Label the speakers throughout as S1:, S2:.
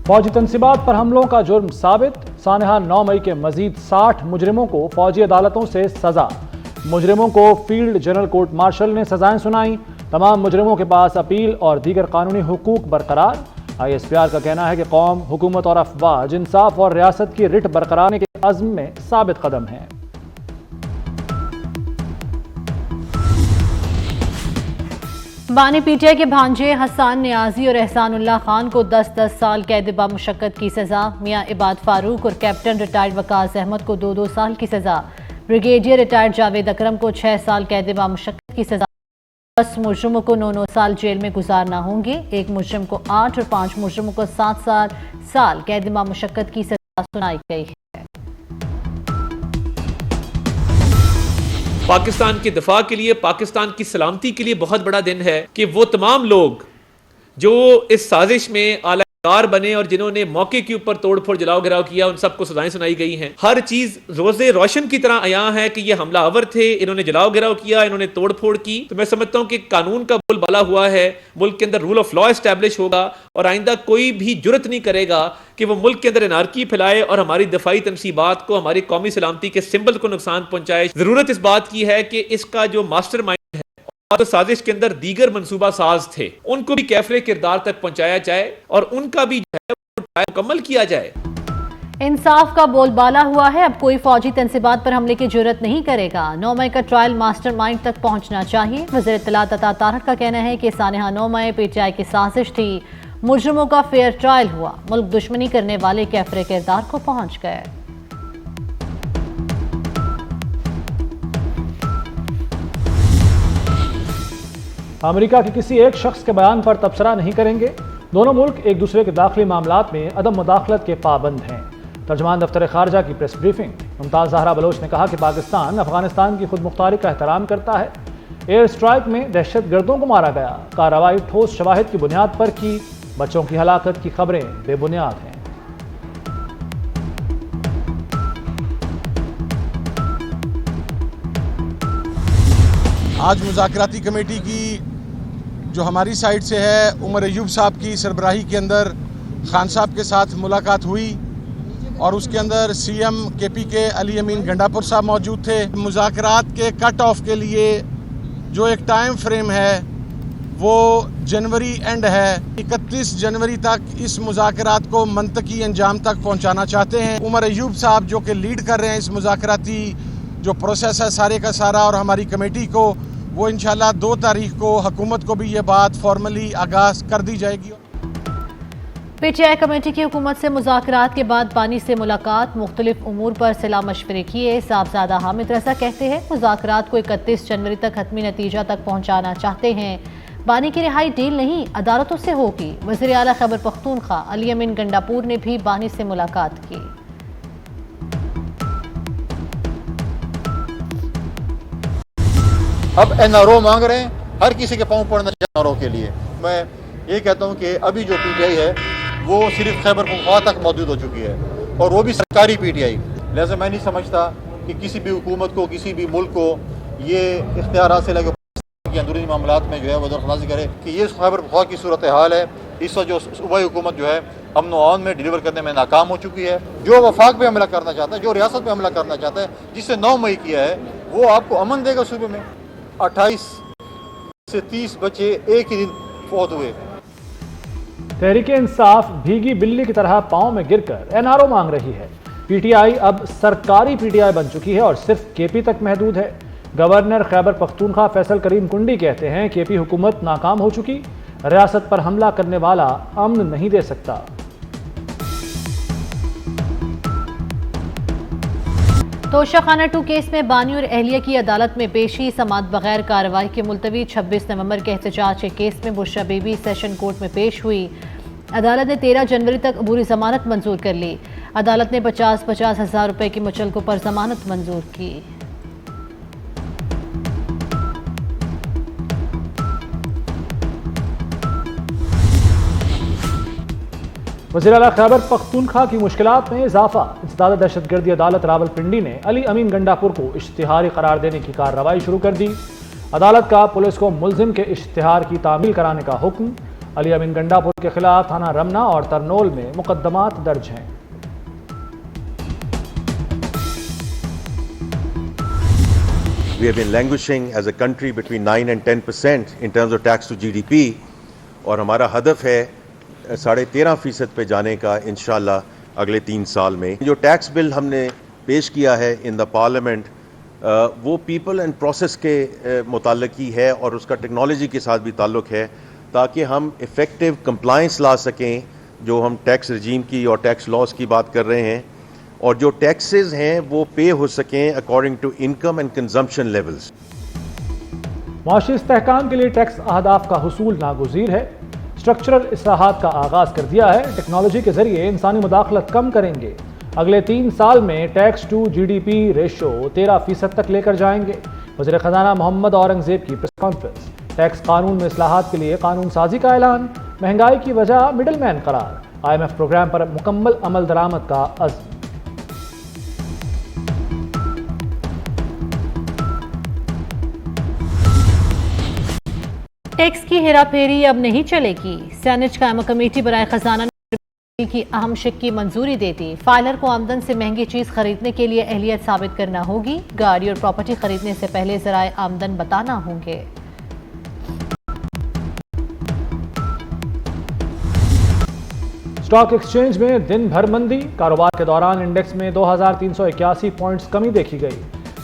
S1: फौजी तनसीबात पर हमलों का जुर्म साबित, सानहा 9 मई के मजीद 60 मुजरिमों को फौजी अदालतों से सजा। मुजरिमों को फील्ड जनरल कोर्ट मार्शल ने सजाएं सुनाई। तमाम मुजरिमों के पास अपील और दीगर कानूनी हुकूक बरकरार। ISPR का कहना है कि कौम, हुकूमत और अफवाज इंसाफ और रियासत की रिट बरकरार के अज़्म में साबित कदम है।
S2: बानी PTI के भांजे हसन नियाजी और एहसानुल्लाह खान को 10-10 साल कैद बामुशक्कत की सजा। मियां इबाद फारूक और कैप्टन रिटायर्ड वकास अहमद को 2-2 साल की सजा। ब्रिगेडियर रिटायर्ड जावेद अकरम को 6 साल कैद बामुशक्कत की सजा। 10 मुजरिमों को 9-9 साल जेल में गुजारना होंगे। 1 मुजरिम को 8 और 5 मुजरिमों को 7 साल कैद बामुशक्कत की सजा सुनाई गई है।
S3: पाकिस्तान के दफा के लिए, पाकिस्तान की सलामती के लिए बहुत बड़ा दिन है कि वो तमाम लोग जो इस साजिश में आलाकार बने और जिन्होंने मौके के ऊपर तोड़फोड़ जलाओ गिराव किया, उन सबको सजाएं सुनाई गई हैं। हर चीज रोजे रोशन की तरह आया है कि ये हमलावर थे, इन्होंने जलाओ गिराव किया, इन्होंने तोड़फोड़ की। तो मैं समझता हूं कि कानून का बोलबाला हुआ है, मुल्क के अंदर रूल ऑफ लॉ एस्टैब्लिश होगा और आइंदा कोई भी जुर्रत नहीं करेगा कि वो मुल्क के अंदर एनार्की फैलाए और हमारी दफाई तनसीबात को, हमारी कौमी सलामती के सिंबल को नुकसान पहुंचाए। जरूरत इस बात की है कि इसका जो मास्टर माइंड है और साजिश के अंदर दीगर मंसूबा साज थे, उनको भी कैफरे किरदार तक पहुंचाया जाए और उनका भी जो है मुकम्मल किया जाए।
S2: इंसाफ का बोलबाला हुआ है, अब कोई फौजी तनसीबात पर हमले की जुर्रत नहीं करेगा। 9 मई का ट्रायल मास्टर माइंड तक पहुंचना चाहिए। वज़ीर इत्तलात अता तारक का कहना है कि सानहा 9 मई PTI की साजिश थी। मुजरिमों का फेयर ट्रायल हुआ, मुल्क दुश्मनी करने वाले कैफरे किरदार को पहुंच गए।
S1: अमेरिका के किसी एक शख्स के बयान पर तबसरा नहीं करेंगे। दोनों मुल्क एक दूसरे के दाखिली मामलात में अदम मुदाखलत के पाबंद हैं। तर्जमान दफ्तर खारजा की प्रेस ब्रीफिंग। मुमताज ज़हरा बलोच ने कहा कि पाकिस्तान अफगानिस्तान की खुद मुख्तारी का एहतराम करता है। एयर स्ट्राइक में दहशत गर्दों को मारा गया, कार्रवाई ठोस शवाहिद की बुनियाद पर की। बच्चों की हलाकत की खबरें बेबुनियाद हैं।
S4: आज मुज़ाकराती कमेटी की जो हमारी साइड से है, उमर अयूब साहब की सरबराही के अंदर खान साहब के साथ मुलाकात हुई और उसके अंदर CM KP के अली अमीन गंडापुर साहब मौजूद थे। मुज़ाकरात के कट ऑफ के लिए जो एक टाइम फ्रेम है वो जनवरी एंड है। 31 जनवरी तक इस मुज़ाकरात को मंतकी अंजाम तक पहुंचाना चाहते हैं। उमर अयूब साहब जो कि लीड कर रहे हैं इस मुज़ाकराती जो प्रोसेस है सारे का सारा, और हमारी कमेटी को, वो इंशाल्लाह 2 तारीख को हुकूमत को भी ये बात फॉर्मली आगाज़ कर दी जाएगी।
S2: PTI कमेटी की हुकूमत से मुज़ाकरात के बाद बानी से मुलाकात, मुख्तलिफ उमूर पर सलाह मशवरे किए। साहबजादा हामिद रजा कहते हैं मुज़ाकरात को 31 जनवरी तक हतमी नतीजा तक पहुँचाना चाहते हैं। बानी की रिहाई डील नहीं, अदालतों से होगी। वज़ीर आला खैबर पख्तूनख्वा अली अमीन गंडापुर ने भी बानी से मुलाकात की।
S5: अब NRO मांग रहे हैं, हर किसी के पाँव पड़ना चाहिए NRO के लिए। मैं ये कहता हूँ कि अभी जो PTI है वो सिर्फ खैबर पख्तूनख्वा तक मौजूद हो चुकी है और वो भी सरकारी PTI। लिहाजा मैं नहीं समझता कि किसी भी हुकूमत को, किसी भी मुल्क को ये इख्तियार हासिल है कि अंदरूनी मामलात में जो है वो दखलंदाजी करे कि ये खैबर पख्तूनख्वा की सूरत हाल है। इस वक्त जो सूबाई हुकूमत जो है अमन व अमान में डिलीवर करने में नाकाम हो चुकी है। जो वफाक पे हमला करना चाहता है, जो रियासत पे हमला करना चाहता है, जिससे 9 मई किया है, वो आपको अमन देगा सूबे में। 28 से 30 बच्चे एक ही दिन फौत हुए।
S1: तहरीके इंसाफ भीगी बिल्ली की तरह पांव में गिरकर NRO मांग रही है। PTI अब सरकारी PTI बन चुकी है और सिर्फ KP तक महदूद है। गवर्नर खैबर पख्तूनख्वा फैसल करीम कुंडी कहते हैं KP हुकूमत नाकाम हो चुकी, रियासत पर हमला करने वाला अमन नहीं दे सकता।
S2: तोशाखाना 2 केस में बानी और अहलिया की अदालत में पेशी, समाअत बगैर कार्रवाई के मुलतवी। 26 नवंबर के एहतजाज के केस में बुशरा बीबी सेशन कोर्ट में पेश हुई। अदालत ने 13 जनवरी तक अबूरी जमानत मंजूर कर ली। अदालत ने 50-50 हज़ार रुपए की मुचलकों पर जमानत मंजूर की।
S1: वज़ीर आला खैबर पख्तूनख्वा की मुश्किलात में इजाफा। इंसदाद दहशतगर्दी अदालत रावलपिंडी ने अली अमीन गंडापुर को इश्तिहारी करार देने की कार्रवाई शुरू कर दी। अदालत का पुलिस को मुल्जिम के इश्तिहार की तामील कराने का हुक्म। अली अमीन गंडापुर के खिलाफ थाना रमना और तरनोल में मुकदमात दर्ज हैं।
S6: We have been languishing as a country between 9 and 10% in terms of tax to GDP और हमारा हदफ है 13.5% पे जाने का इंशाल्लाह अगले 3 साल में। जो टैक्स बिल हमने पेश किया है इन द पार्लियामेंट वो पीपल एंड प्रोसेस के मुताल्लिक ही है और उसका टेक्नोलॉजी के साथ भी ताल्लुक़ है ताकि हम इफ़ेक्टिव कंप्लाइंस ला सकें जो हम टैक्स रजीम की और टैक्स लॉस की बात कर रहे हैं और जो टैक्सेस हैं वो पे हो सकें according to income and consumption levels.
S1: मुआशी इस्तेहकाम के लिए टैक्स अहदाफ का हुसूल नागुज़ीर है। स्ट्रक्चरल इस्लाहात का आगाज़ कर दिया है। टेक्नोलॉजी के जरिए इंसानी मुदाखलत कम करेंगे। अगले 3 साल में टैक्स टू GDP रेशो 13% तक लेकर जाएंगे। वज़ीर ख़ज़ाना मोहम्मद औरंगज़ेब की प्रेस कॉन्फ्रेंस। टैक्स कानून में इस्लाहात के लिए कानून साजी का ऐलान। महंगाई की वजह मिडल मैन करार। IMF प्रोग्राम पर मुकम्मल अमल दरामद का अज़्म।
S2: टैक्स की हेराफेरी अब नहीं चलेगी। सेनेट कायमा कमेटी बराए खजाना ने की अहम शिक की मंजूरी दे दी। फाइलर को आमदन से महंगी चीज खरीदने के लिए अहलियत साबित करना होगी। गाड़ी और प्रॉपर्टी खरीदने से पहले ज़राए आमदन बताना होंगे।
S1: स्टॉक एक्सचेंज में दिन भर मंदी। कारोबार के दौरान इंडेक्स में 2381 पॉइंट्स कमी देखी गई।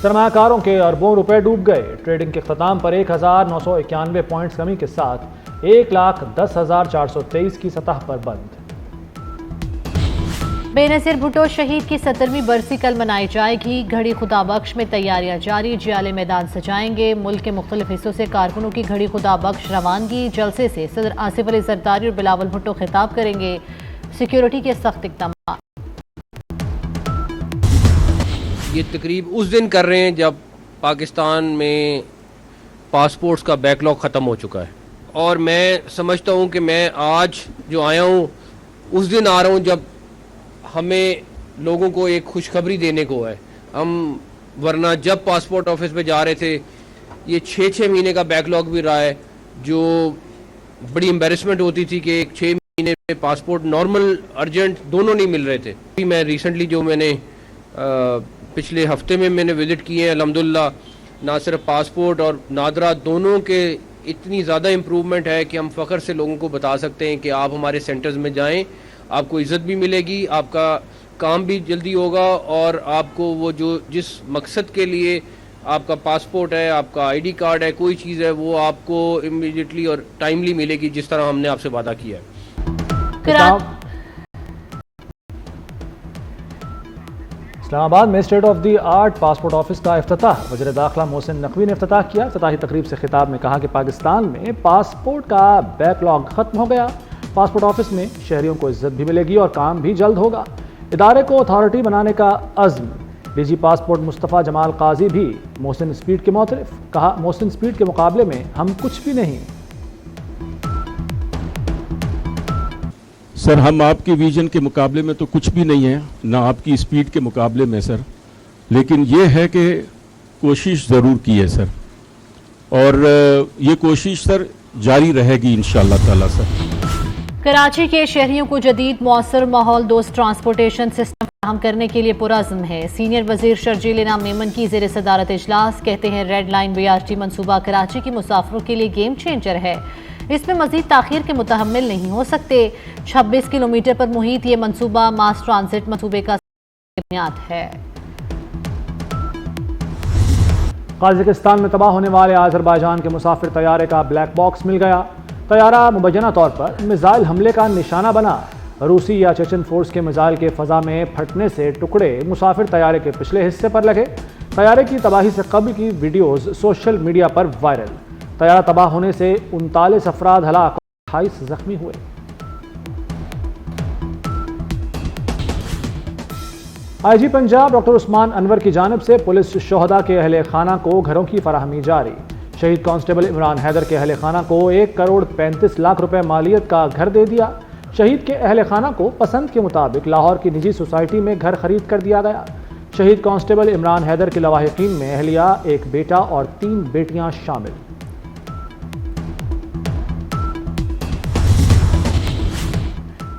S1: सरमायाकारों के अरबों रुपए डूब गए। ट्रेडिंग के अख्ताम पर 1991 पॉइंट्स कमी के साथ 1,10,423 की सतह पर बंद।
S2: बेनज़ीर भुट्टो शहीद की 70वीं बरसी कल मनाई जाएगी। घड़ी खुदाबख्श में तैयारियां जारी। जियाले मैदान सजाएंगे। मुल्क के मुख्तलिफ हिस्सों से कारकुनों की घड़ी खुदाबख्श रवानगी। जलसे से सदर आसिफ अली जरदारी और बिलावल भुट्टो खिताब करेंगे। सिक्योरिटी के सख्त इक़दाम।
S7: ये तकरीब उस दिन कर रहे हैं जब पाकिस्तान में पासपोर्ट्स का बैकलॉग ख़त्म हो चुका है और मैं समझता हूँ कि मैं आज जो आया हूँ उस दिन आ रहा हूँ जब हमें लोगों को एक खुशखबरी देने को है। हम वरना जब पासपोर्ट ऑफिस पे जा रहे थे ये 6 महीने का बैकलॉग भी रहा है जो बड़ी एम्बेरसमेंट होती थी कि 6 महीने में पासपोर्ट नॉर्मल अर्जेंट दोनों नहीं मिल रहे थे। मैं रिसेंटली जो मैंने पिछले हफ्ते में मैंने विज़िट किए हैं अल्हम्दुलिल्लाह ना सिर्फ पासपोर्ट और नादरा दोनों के इतनी ज़्यादा इम्प्रूवमेंट है कि हम फ़ख्र से लोगों को बता सकते हैं कि आप हमारे सेंटर्स में जाएं, आपको इज़्ज़त भी मिलेगी, आपका काम भी जल्दी होगा और आपको वो जो जिस मकसद के लिए आपका पासपोर्ट है, आपका ID कार्ड है, कोई चीज़ है वो आपको इमीडिएटली और टाइमली मिलेगी जिस तरह हमने आपसे वादा किया है।
S1: इस्लामाबाद में state of the art passport office का इफ्तिताह। वज़ीर दाखिला मोहसिन नकवी ने इफ्तिताह किया। इफ्तिताही तकरीब से खिताब में कहा कि पाकिस्तान में पासपोर्ट का बैकलॉग खत्म हो गया। पासपोर्ट ऑफिस में शहरियों को इज्जत भी मिलेगी और काम भी जल्द होगा। इदारे को अथॉरिटी बनाने का अज़्म। DG पासपोर्ट मुस्तफ़ा जमाल काजी भी मोहसिन स्पीड के मुतरिफ। कहा मोहसिन स्पीड के मुकाबले में हम कुछ भी नहीं।
S8: सर हम आपके विजन के मुकाबले में तो कुछ भी नहीं है, ना आपकी स्पीड के मुकाबले में सर, लेकिन ये है कि कोशिश ज़रूर की है सर और ये कोशिश सर जारी रहेगी इंशाअल्लाह ताला सर।
S2: कराची के शहरियों को जदीद मौसर माहौल दोस्त ट्रांसपोर्टेशन सिस्टम फराहम करने के लिए पुरज़्म है। सीनियर वजीर शर्जील इनाम मेमन की ज़ेर सदारत इजलास। कहते हैं रेड लाइन BRT मनसूबा कराची के मुसाफिरों के लिए गेम चेंजर है। इसमें मजीद ताखीर के मुतहम्मिल नहीं हो सकते। 26 किलोमीटर पर मुहित ये मनसूबा मास ट्रांजिट मनसूबे का बुनियाद है।
S1: कजाकिस्तान में तबाह होने वाले आज़रबाईजान के मुसाफिर तैयारे का ब्लैक बॉक्स मिल गया। तैयारा मुबैना तौर पर मिसाइल हमले का निशाना बना। रूसी या चेचन फोर्स के मिसाइल के फ़ज़ा में फटने से टुकड़े मुसाफिर तैयारे के पिछले हिस्से पर लगे। तैयारे की तबाही से कबल की वीडियोज़ सोशल मीडिया पर वायरल। तैयारा तबाह होने से 39 अफराद हलाक और 28 जख्मी हुए। IG पंजाब डॉक्टर उस्मान अनवर की जानिब से पुलिस शोहदा के अहले खाना को घरों की फराहमी जारी। शहीद कांस्टेबल इमरान हैदर के अहले खाना को 1,35,00,000 रुपए मालियत का घर दे दिया। शहीद के अहले खाना को पसंद के मुताबिक लाहौर की निजी सोसाइटी में घर खरीद कर दिया गया। शहीद कांस्टेबल इमरान हैदर के लवाहिकीन में अहलिया, एक बेटा और 3 बेटियां शामिल।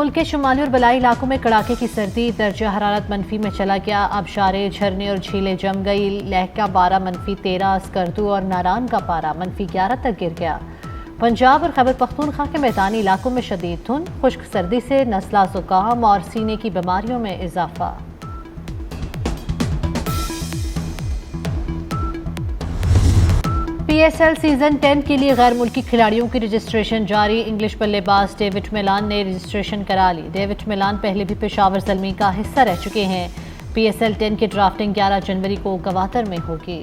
S2: मुल्क के शुमाली और बलाई इलाकों में कड़ाके की सर्दी, दर्जा हरारत मनफी में चला गया। आबशारें, झरने और झीलें जम गई। लहका पारा -13, स्कर्दू और नारान का पारा -11 तक गिर गया। पंजाब और खैबर पख्तूनख्वा के मैदानी इलाकों में शदीद धुंध, खुश्क सर्दी से नस्ला जुकाम और सीने की बीमारियों में इजाफा। PSL सीजन 10 के लिए गैर मुल्की खिलाड़ियों की रजिस्ट्रेशन जारी। इंग्लिश बल्लेबाज डेविड मिलान ने रजिस्ट्रेशन करा ली। डेविड मिलान पहले भी पेशावर ज़ल्मी का हिस्सा रह चुके हैं। PSL 10 की ड्राफ्टिंग 11 जनवरी को गवादर में होगी।